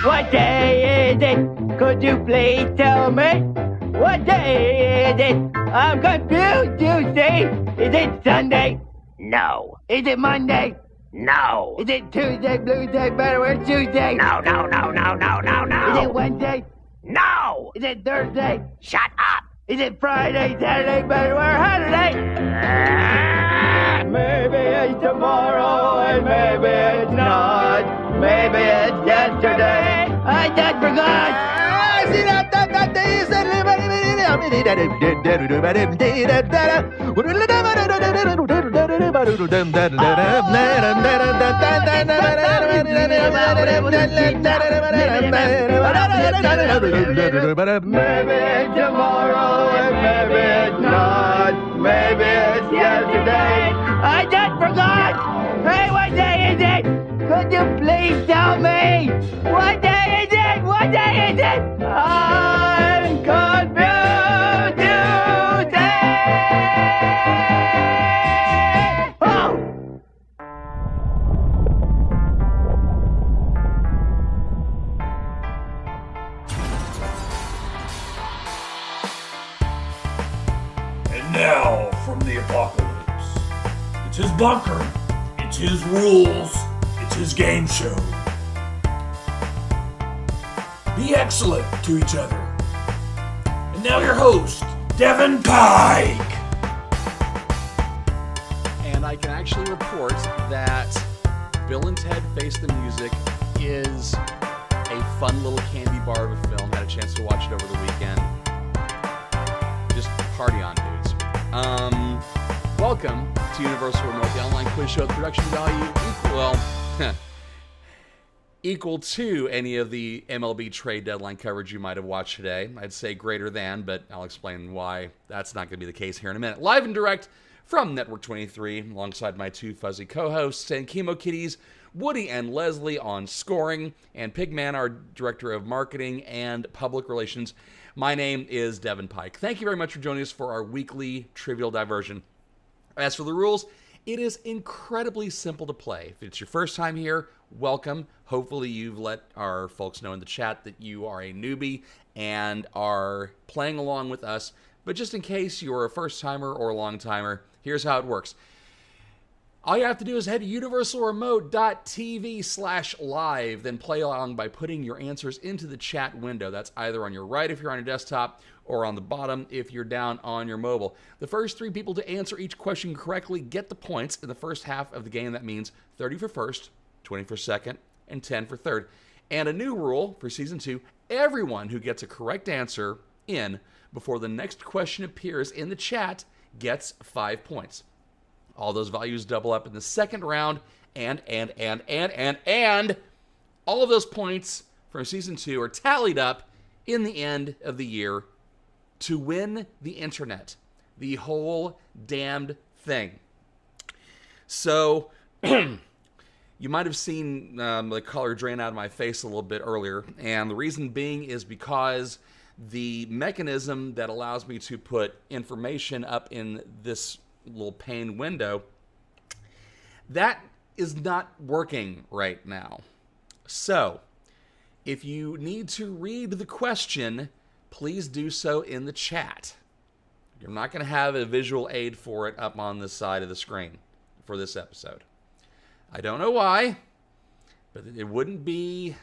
What day is it? Could you please tell me? What day is it? I'm confused, you see. Is it Sunday? No. Is it Monday? No. Is it Tuesday, Bluesday, Betterware, Tuesday? No. Is it Wednesday? No. Is it Thursday? Shut up. Is it Friday, Saturday, Betterware, Saturday? Maybe it's tomorrow and maybe it's not. Maybe it's yesterday. I just forgot. Maybe it's tomorrow and maybe it's not. Maybe it's yesterday. I just forgot. Hey, what day is it? Could you please tell me? What day is it? What day is it? I'm confused today. Oh! And now, from the apocalypse, it's his bunker, it's his rules, it's his game show. Be excellent to each other. And now your host, Devin Pike. And I can actually report that Bill and Ted Face the Music is a fun little candy bar of a film. Had a chance to watch it over the weekend. Just party on, dudes. Welcome to Universal Remote, the online quiz show with production value equal to any of the MLB trade deadline coverage you might have watched today. I'd say greater than, but I'll explain why that's not going to be the case here in a minute. Live and direct from Network 23, alongside my two fuzzy co-hosts and Chemo Kitties, Woody and Leslie on scoring, and Pigman, our director of marketing and public relations. My name is Devin Pike. Thank you very much for joining us for our weekly trivial diversion. As for the rules, it is incredibly simple to play. If it's your first time here, welcome. Hopefully you've let our folks know in the chat that you are a newbie and are playing along with us. But just in case you're a first-timer or a long-timer, here's how it works. All you have to do is head to universalremote.tv/live, then play along by putting your answers into the chat window. That's either on your right if you're on your desktop, or on the bottom if you're down on your mobile. The first three people to answer each question correctly get the points in the first half of the game. That means 30 for first, 20 for second, and 10 for third. And a new rule for Season 2, everyone who gets a correct answer in before the next question appears in the chat gets 5 points. All those values double up in the second round, and all of those points from Season 2 are tallied up in the end of the year to win the internet. The whole damned thing. So, you might have seen the color drain out of my face a little bit earlier, and the reason being is because the mechanism that allows me to put information up in this little pane window, that is not working right now. So, if you need to read the question, please do so in the chat. You're not going to have a visual aid for it up on the side of the screen for this episode. I don't know why, but it wouldn't be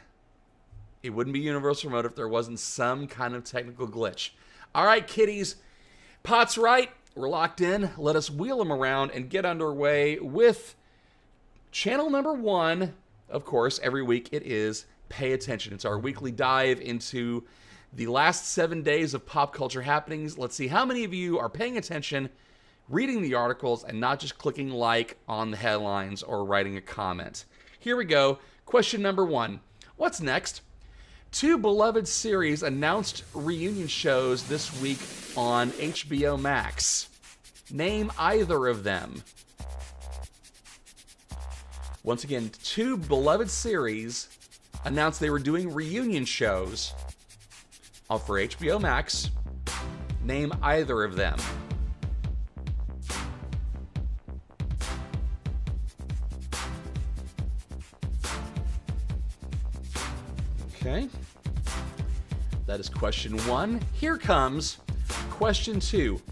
Universal Remote if there wasn't some kind of technical glitch. All right, kiddies, pot's right. We're locked in. Let us wheel them around and get underway with channel number 1. Of course, every week it is Pay Attention. It's our weekly dive into the last 7 days of pop culture happenings. Let's see how many of you are paying attention, reading the articles, and not just clicking like on the headlines or writing a comment. Here we go. Question number 1. What's next? 2 beloved series announced reunion shows this week on HBO Max. Name either of them. Once again, 2 beloved series announced they were doing reunion shows for HBO Max. Name either of them. Okay. That is question 1. Here comes question 2.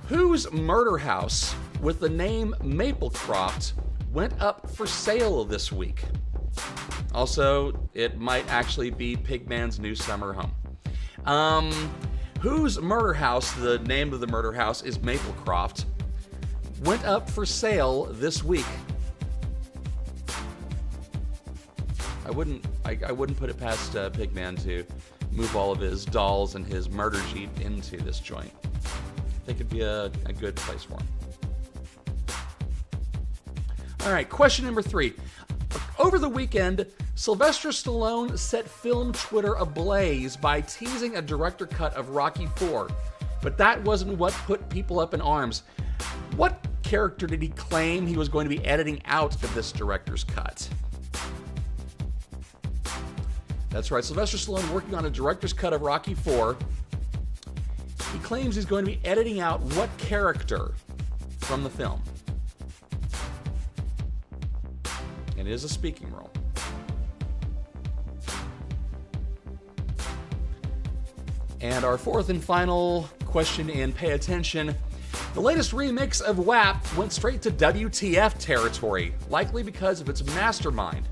Whose murder house with the name Maplecroft went up for sale this week? Also, it might actually be Pigman's new summer home. Whose murder house, the name of the murder house is Maplecroft, went up for sale this week? I wouldn't put it past Pigman to move all of his dolls and his murder jeep into this joint. I think it'd be a good place for him. All right, question number 3. Over the weekend, Sylvester Stallone set film Twitter ablaze by teasing a director cut of Rocky IV, but that wasn't what put people up in arms. What character did he claim he was going to be editing out of this director's cut? That's right, Sylvester Stallone working on a director's cut of Rocky IV. He claims he's going to be editing out what character from the film? And it is a speaking role. And our 4th and final question, and pay attention. The latest remix of WAP went straight to WTF territory, likely because of its mastermind.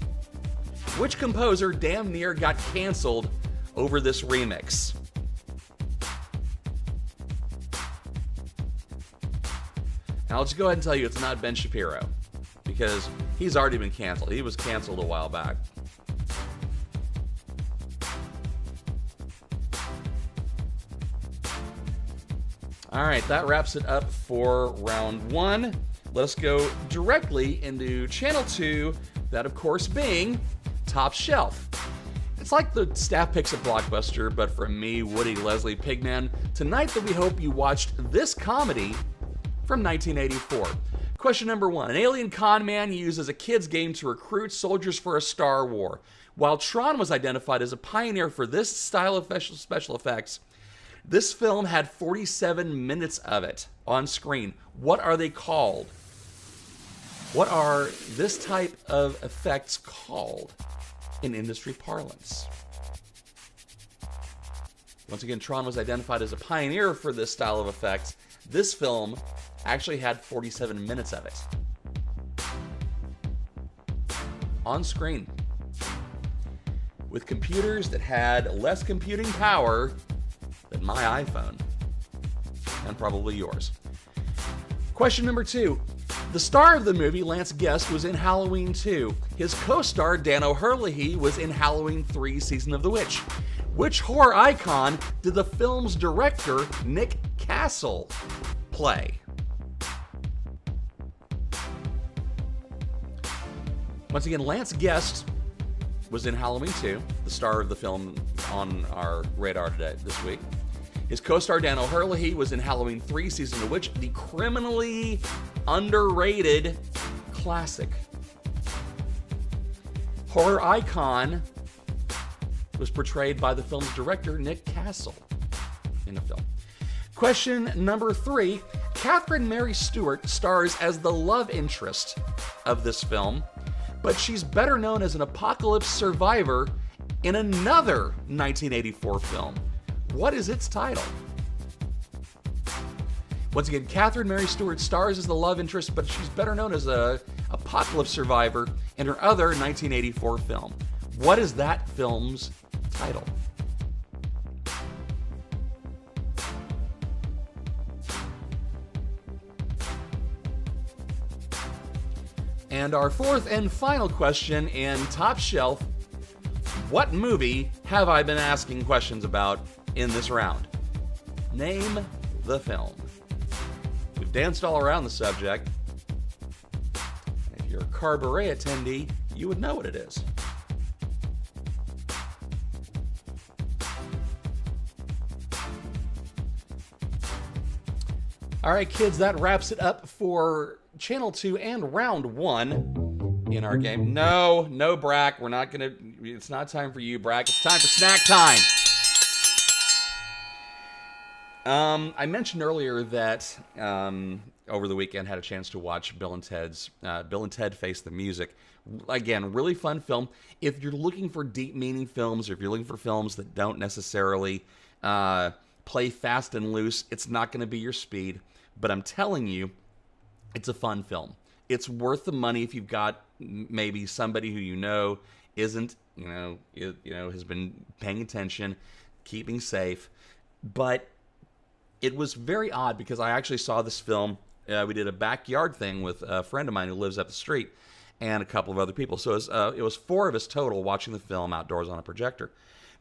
Which composer damn near got canceled over this remix? And I'll just go ahead and tell you it's not Ben Shapiro, because he's already been canceled. He was canceled a while back. All right, that wraps it up for round 1. Let us go directly into channel 2, that of course being Top Shelf. It's like the staff picks at Blockbuster, but from me, Woody Leslie Pigman. Tonight that we hope you watched this comedy from 1984. Question number 1. An alien con man uses a kid's game to recruit soldiers for a Star War. While Tron was identified as a pioneer for this style of special effects, this film had 47 minutes of it on screen. What are they called? What are this type of effects called in industry parlance? Once again, Tron was identified as a pioneer for this style of effects. This film actually had 47 minutes of it on screen with computers that had less computing power than my iPhone, and probably yours. Question number 2. The star of the movie, Lance Guest, was in Halloween 2. His co-star, Dan O'Herlihy, was in Halloween 3 Season of the Witch. Which horror icon did the film's director, Nick Castle, play? Once again, Lance Guest was in Halloween 2, the star of the film on our radar today, this week. His co-star Dan O'Herlihy was in Halloween 3 Season of the Witch, the criminally underrated classic. Horror icon was portrayed by the film's director, Nick Castle, in the film. Question number 3. Catherine Mary Stewart stars as the love interest of this film, but she's better known as an apocalypse survivor in another 1984 film. What is its title? Once again, Catherine Mary Stewart stars as the love interest, but she's better known as an apocalypse survivor in her other 1984 film. What is that film's title? And our 4th and final question in Top Shelf. What movie have I been asking questions about in this round? Name the film. We've danced all around the subject. If you're a cabaret attendee, you would know what it is. All right, kids, that wraps it up for Channel 2 and Round 1 in our game. No, Brack. We're not going to... It's not time for you, Brack. It's time for snack time. I mentioned earlier that over the weekend had a chance to watch Bill and Ted Face the Music. Again, really fun film. If you're looking for deep meaning films, or if you're looking for films that don't necessarily play fast and loose, it's not going to be your speed. But I'm telling you, it's a fun film. It's worth the money if you've got maybe somebody who isn't, has been paying attention, keeping safe. But it was very odd because I actually saw this film. We did a backyard thing with a friend of mine who lives up the street and a couple of other people. So it was 4 of us total watching the film outdoors on a projector.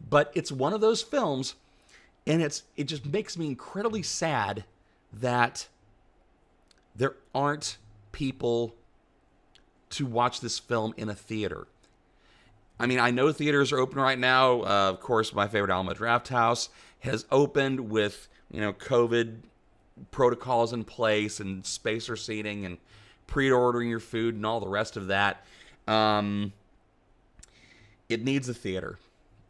But it's one of those films, and it just makes me incredibly sad that there aren't people to watch this film in a theater. I mean, I know theaters are open right now. Of course, my favorite Alamo Drafthouse has opened with, COVID protocols in place and spacer seating and pre-ordering your food and all the rest of that. It needs a theater.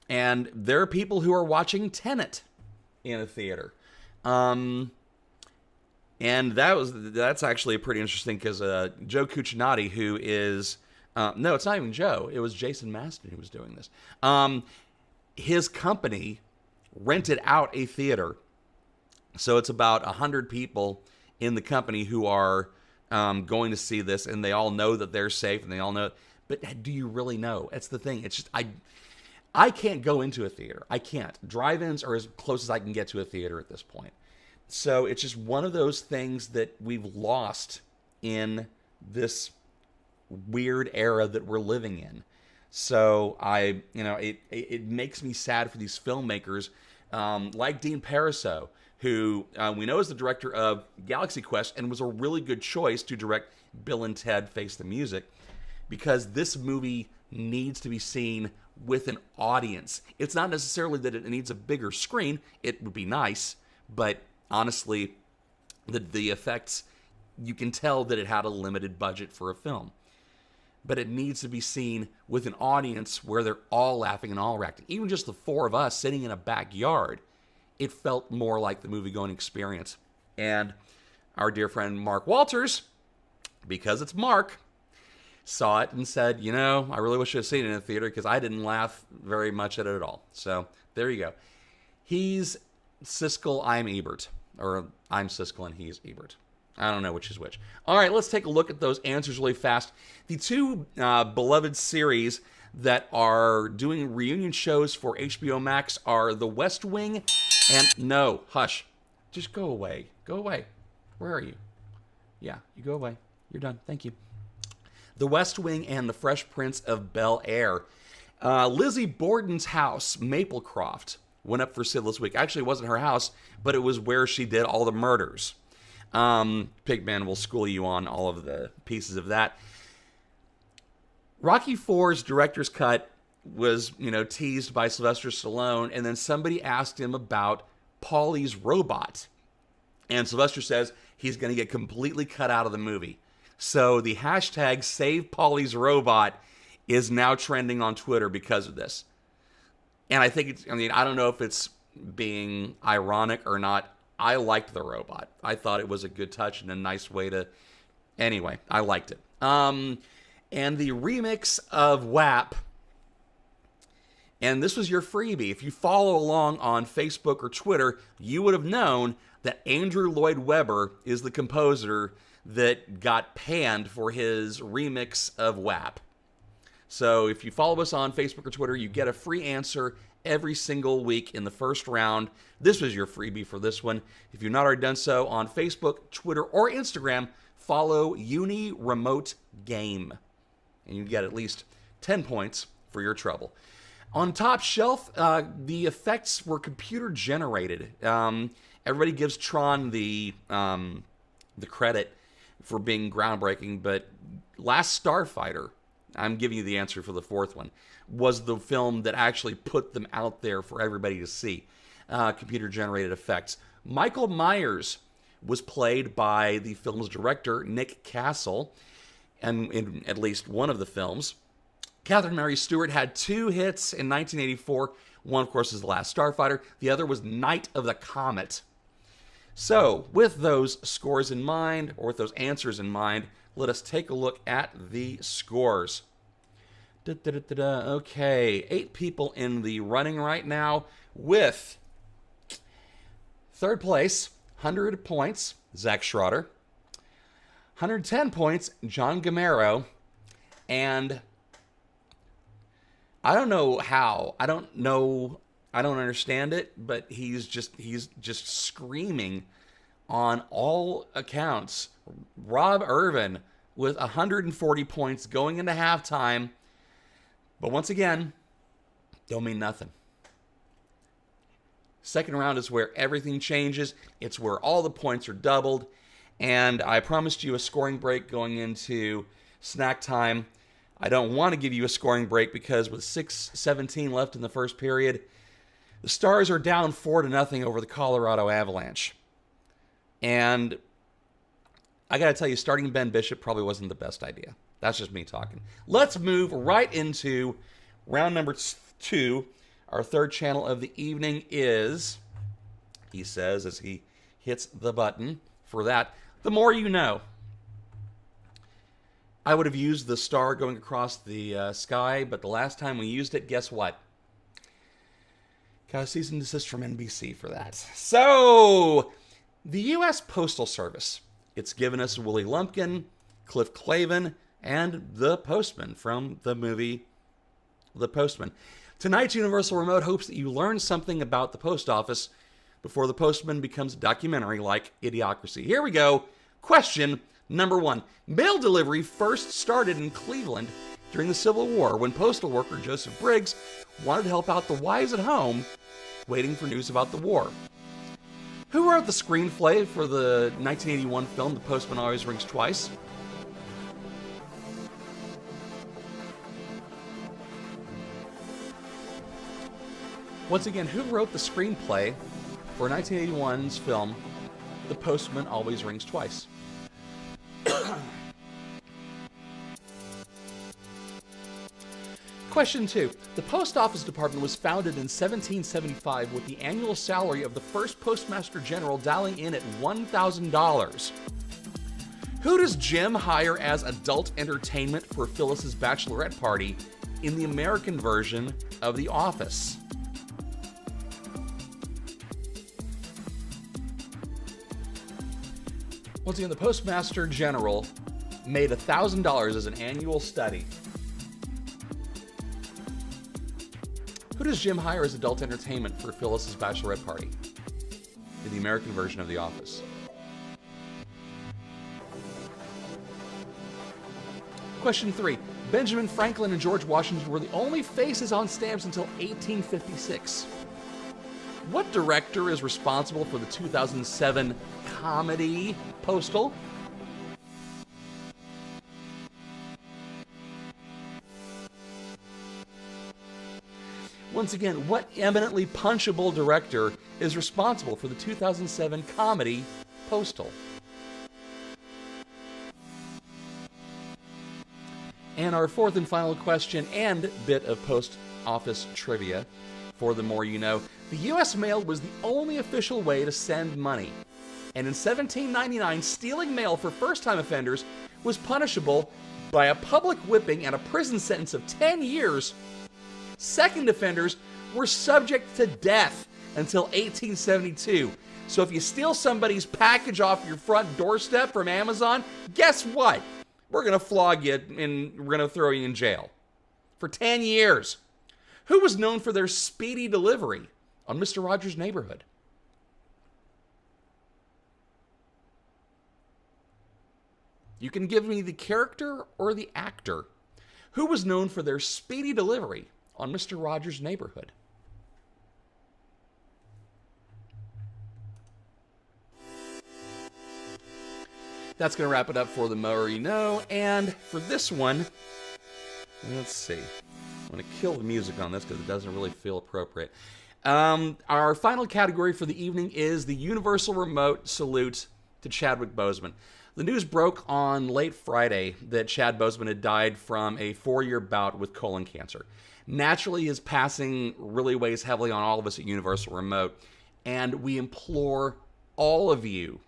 And there are people who are watching Tenet in a theater. And that's actually pretty interesting because Joe Cucinotti, who is... no, it's not even Joe. It was Jason Maston who was doing this. His company rented out a theater. So it's about 100 people in the company who are going to see this, and they all know that they're safe, and they all know. But do you really know? That's the thing. It's just I can't go into a theater. I can't. Drive-ins are as close as I can get to a theater at this point. So it's just one of those things that we've lost in this weird era that we're living in. So it makes me sad for these filmmakers like Dean Parisot, who we know is the director of Galaxy Quest and was a really good choice to direct Bill and Ted Face the Music, because this movie needs to be seen with an audience. It's not necessarily that it needs a bigger screen. It would be nice, but honestly, the effects, you can tell that it had a limited budget for a film. But it needs to be seen with an audience where they're all laughing and all reacting. Even just the 4 of us sitting in a backyard, it felt more like the movie-going experience. And our dear friend Mark Walters, because it's Mark, saw it and said, I really wish I had seen it in a theater because I didn't laugh very much at it at all. So there you go. He's Siskel, I'm Ebert. Or I'm Siskel and he's Ebert. I don't know which is which. All right, let's take a look at those answers really fast. The 2 beloved series that are doing reunion shows for HBO Max are The West Wing and... No, hush. Just go away. Go away. Where are you? Yeah, you go away. You're done. Thank you. The West Wing and The Fresh Prince of Bel-Air. Lizzie Borden's house, Maplecroft, went up for sale this week. Actually, it wasn't her house, but it was where she did all the murders. Pigman will school you on all of the pieces of that. Rocky IV's director's cut was, teased by Sylvester Stallone, and then somebody asked him about Paulie's robot. And Sylvester says he's going to get completely cut out of the movie. So the hashtag Save Paulie's Robot is now trending on Twitter because of this. And I think I don't know if it's being ironic or not. I liked the robot. I thought it was a good touch and a nice way to... Anyway, I liked it. And the remix of WAP, and this was your freebie. If you follow along on Facebook or Twitter, you would have known that Andrew Lloyd Webber is the composer that got panned for his remix of WAP. So if you follow us on Facebook or Twitter, you get a free answer every single week in the first round. This was your freebie for this one. If you've not already done so on Facebook, Twitter, or Instagram, follow Uni Remote Game, and you get at least 10 points for your trouble. On Top Shelf, the effects were computer generated. Everybody gives Tron the credit for being groundbreaking, but Last Starfighter, I'm giving you the answer for the 4th one, was the film that actually put them out there for everybody to see. Computer-generated effects. Michael Myers was played by the film's director, Nick Castle, and in at least one of the films. Catherine Mary Stewart had 2 hits in 1984. One, of course, is The Last Starfighter. The other was Night of the Comet. So, with those scores in mind, or with those answers in mind, let us take a look at the scores. Okay, 8 people in the running right now with third place, 100 points, Zach Schroeder. 110 points, John Gamero. And I don't know how. I don't understand it, but he's just screaming on all accounts. Rob Irvin with 140 points going into halftime. But once again, don't mean nothing. Second round is where everything changes. It's where all the points are doubled. And I promised you a scoring break going into snack time. I don't want to give you a scoring break because with 6:17 left in the first period, the Stars are down 4-0 over the Colorado Avalanche. And I got to tell you, starting Ben Bishop probably wasn't the best idea. That's just me talking. Let's move right into round number 2. Our third channel of the evening is, he says as he hits the button for that, The More You Know. I would have used the star going across the sky, but the last time we used it, guess what? Got a cease and desist from NBC for that. So, the U.S. Postal Service. It's given us Willie Lumpkin, Cliff Clavin, and the Postman from the movie The Postman. Tonight's Universal Remote hopes that you learn something about the post office before The Postman becomes a documentary like Idiocracy. Here we go. Question number 1. Mail delivery first started in Cleveland during the Civil War when postal worker Joseph Briggs wanted to help out the wives at home waiting for news about the war. Who wrote the screenplay for the 1981 film The Postman Always Rings Twice? Once again, who wrote the screenplay for 1981's film The Postman Always Rings Twice? Question 2. The Post Office Department was founded in 1775 with the annual salary of the first Postmaster General dialing in at $1,000. Who does Jim hire as adult entertainment for Phyllis's bachelorette party in the American version of The Office? Once again, the Postmaster General made $1,000 as an annual study. Who does Jim hire as adult entertainment for Phyllis's bachelorette party in the American version of The Office? Question 3. Benjamin Franklin and George Washington were the only faces on stamps until 1856. What director is responsible for the 2007 comedy Postal? Once again, what eminently punchable director is responsible for the 2007 comedy Postal? And our fourth and final question and bit of post office trivia for The More You Know. The U.S. mail was the only official way to send money. And in 1799, stealing mail for first-time offenders was punishable by a public whipping and a prison sentence of 10 years. Second offenders were subject to death until 1872. So if you steal somebody's package off your front doorstep from Amazon, guess what? We're going to flog you and we're going to throw you in jail for 10 years. Who was known for their speedy delivery on Mr. Rogers' Neighborhood? You can give me the character or the actor. Who was known for their speedy delivery on Mr. Rogers' Neighborhood? That's going to wrap it up for The More You Know. And for this one, let's see. I'm going to kill the music on this because it doesn't really feel appropriate. Our final category for the evening is the Universal Remote Salute to Chadwick Boseman. The news broke on late Friday that Chad Boseman had died from a 4-year bout with colon cancer. Naturally, his passing really weighs heavily on all of us at Universal Remote, and we implore all of you,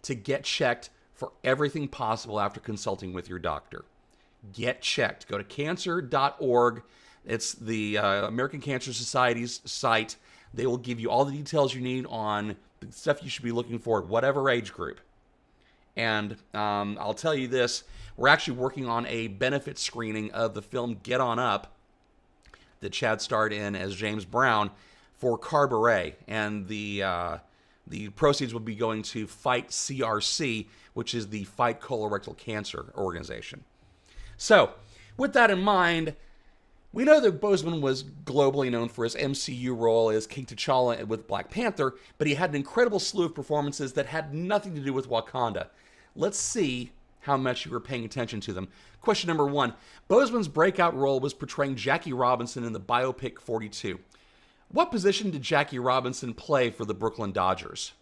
to get checked for everything possible after consulting with your doctor. get checked. Go to cancer.org. It's the American Cancer Society's site. They will give you all the details you need on the stuff you should be looking for, whatever age group. And I'll tell you this, we're actually working on a benefit screening of the film Get On Up that Chad starred in as James Brown for Carburet. And the proceeds will be going to Fight CRC, which is the Fight Colorectal Cancer organization. So, with that in mind, we know that Boseman was globally known for his MCU role as King T'Challa with Black Panther, but he had an incredible slew of performances that had nothing to do with Wakanda. Let's see how much you were paying attention to them. Question number 1. Boseman's breakout role was portraying Jackie Robinson in the biopic 42. What position did Jackie Robinson play for the Brooklyn Dodgers?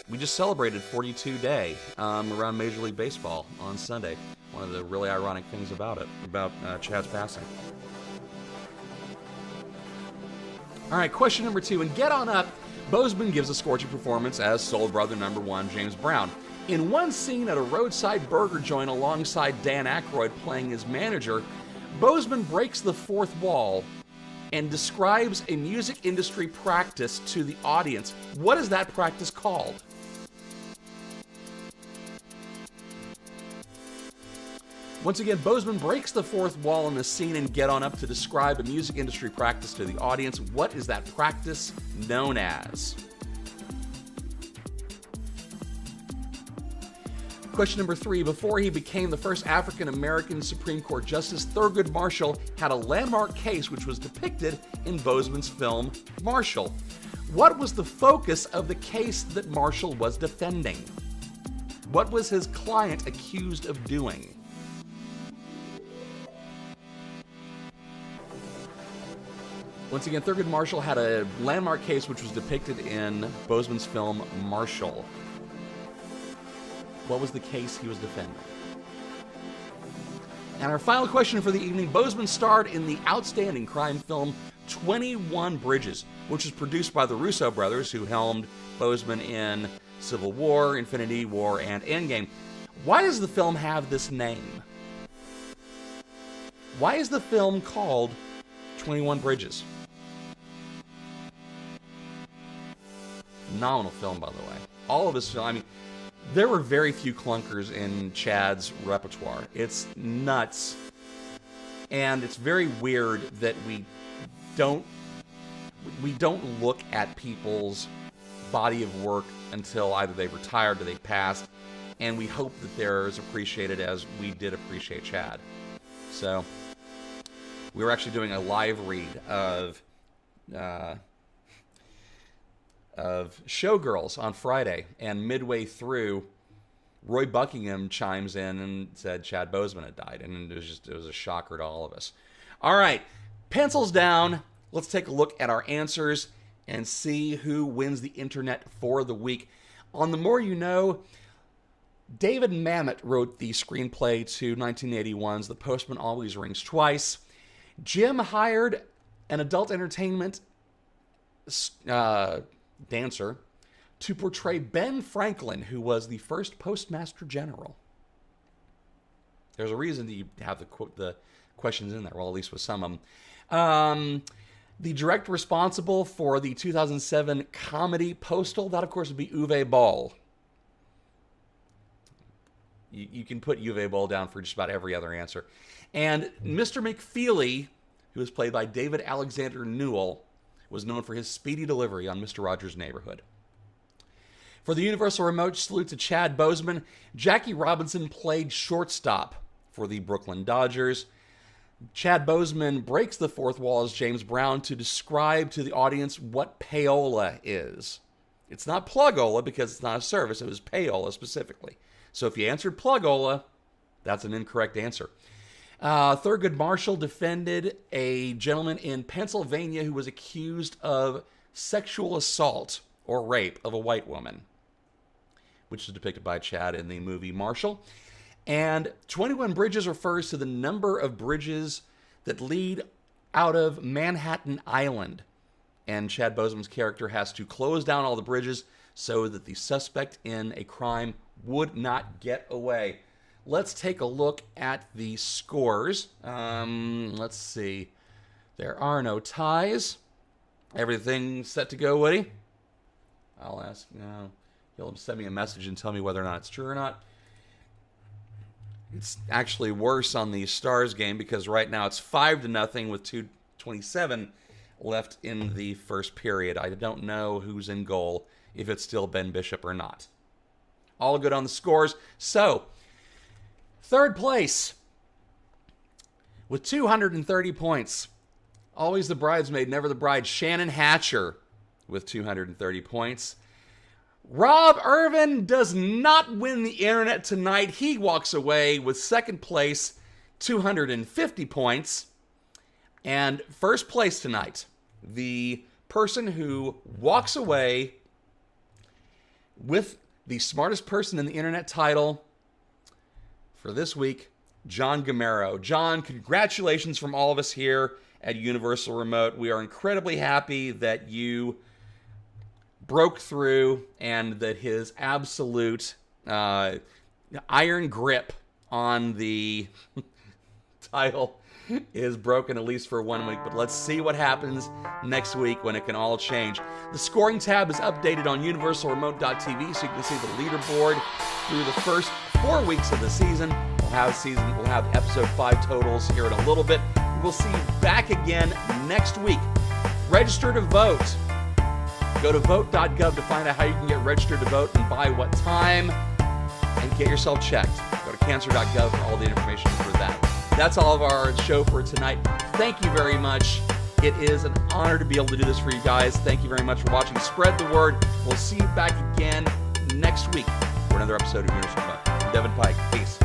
We just celebrated 42 Day around Major League Baseball on Sunday. One of the really ironic things about it, about Chad's passing. All right, question number 2. In Get On Up, Boseman gives a scorching performance as Soul Brother number 1, James Brown. In one scene at a roadside burger joint alongside Dan Aykroyd playing his manager, Boseman breaks the fourth wall and describes a music industry practice to the audience. What is that practice called? Once again, Boseman breaks the fourth wall in the scene and Get On Up to describe a music industry practice to the audience. What is that practice known as? Question number 3. Before he became the first African-American Supreme Court Justice, Thurgood Marshall had a landmark case which was depicted in Boseman's film, Marshall. What was the focus of the case that Marshall was defending? What was his client accused of doing? Once again, Thurgood Marshall had a landmark case which was depicted in Boseman's film, Marshall. What was the case he was defending? And our final question for the evening, Boseman starred in the outstanding crime film 21 Bridges, which was produced by the Russo brothers, who helmed Boseman in Civil War, Infinity War, and Endgame. Why does the film have this name? Why is the film called 21 Bridges? Phenomenal film, by the way. All of his, I mean, there were very few clunkers in Chad's repertoire. It's nuts. And it's very weird that we don't look at people's body of work until either they've retired or they've passed, and we hope that they're as appreciated as we did appreciate Chad. So, we were actually doing a live read of Showgirls on Friday, and midway through, Roy Buckingham chimes in and said Chad Boseman had died, and it was a shocker to all of us. All right, pencils down. Let's take a look at our answers and see who wins the internet for the week. On The More You Know, David Mamet wrote the screenplay to 1981's The Postman Always Rings Twice. Jim hired an adult entertainment dancer to portray Ben Franklin, who was the first Postmaster General. There's a reason that you have the questions in there, well, at least with some of them. The director responsible for the 2007 comedy Postal, that of course would be Uwe Boll. You can put Uwe Boll down for just about every other answer. And Mr. McFeely, who was played by David Alexander Newell, was known for his speedy delivery on Mr. Rogers' Neighborhood. For the Universal Remote, salute to Chad Boseman. Jackie Robinson played shortstop for the Brooklyn Dodgers. Chad Boseman breaks the fourth wall as James Brown to describe to the audience what payola is. It's not plugola because it's not a service. It was payola specifically. So if you answered plugola, that's an incorrect answer. Thurgood Marshall defended a gentleman in Pennsylvania who was accused of sexual assault or rape of a white woman, which is depicted by Chad in the movie Marshall. And 21 Bridges refers to the number of bridges that lead out of Manhattan Island. And Chad Boseman's character has to close down all the bridges so that the suspect in a crime would not get away. Let's take a look at the scores. Let's see. There are no ties. Everything set to go, Woody? I'll ask. He'll send me a message and tell me whether or not it's true or not. It's actually worse on the Stars game because right now it's 5-0 with 2:27 left in the first period. I don't know who's in goal, if it's still Ben Bishop or not. All good on the scores. So, third place with 230 points. Always the bridesmaid, never the bride. Shannon Hatcher with 230 points. Rob Irvin does not win the internet tonight. He walks away with second place, 250 points. And first place tonight, the person who walks away with the smartest person in the internet title for this week, John Gamero. John, congratulations from all of us here at Universal Remote. We are incredibly happy that you broke through and that his absolute iron grip on the title is broken, at least for 1 week. But let's see what happens next week when it can all change. The scoring tab is updated on universalremote.tv so you can see the leaderboard through the first 4 weeks of the season. We'll have episode 5 totals here in a little bit. We'll see you back again next week. Register to vote. Go to vote.gov to find out how you can get registered to vote and by what time, and get yourself checked. Go to cancer.gov for all the information for that. That's all of our show for tonight. Thank you very much. It is an honor to be able to do this for you guys. Thank you very much for watching. Spread the word. We'll see you back again next week for another episode of Universal Remote. I'm Devin Pike. Peace.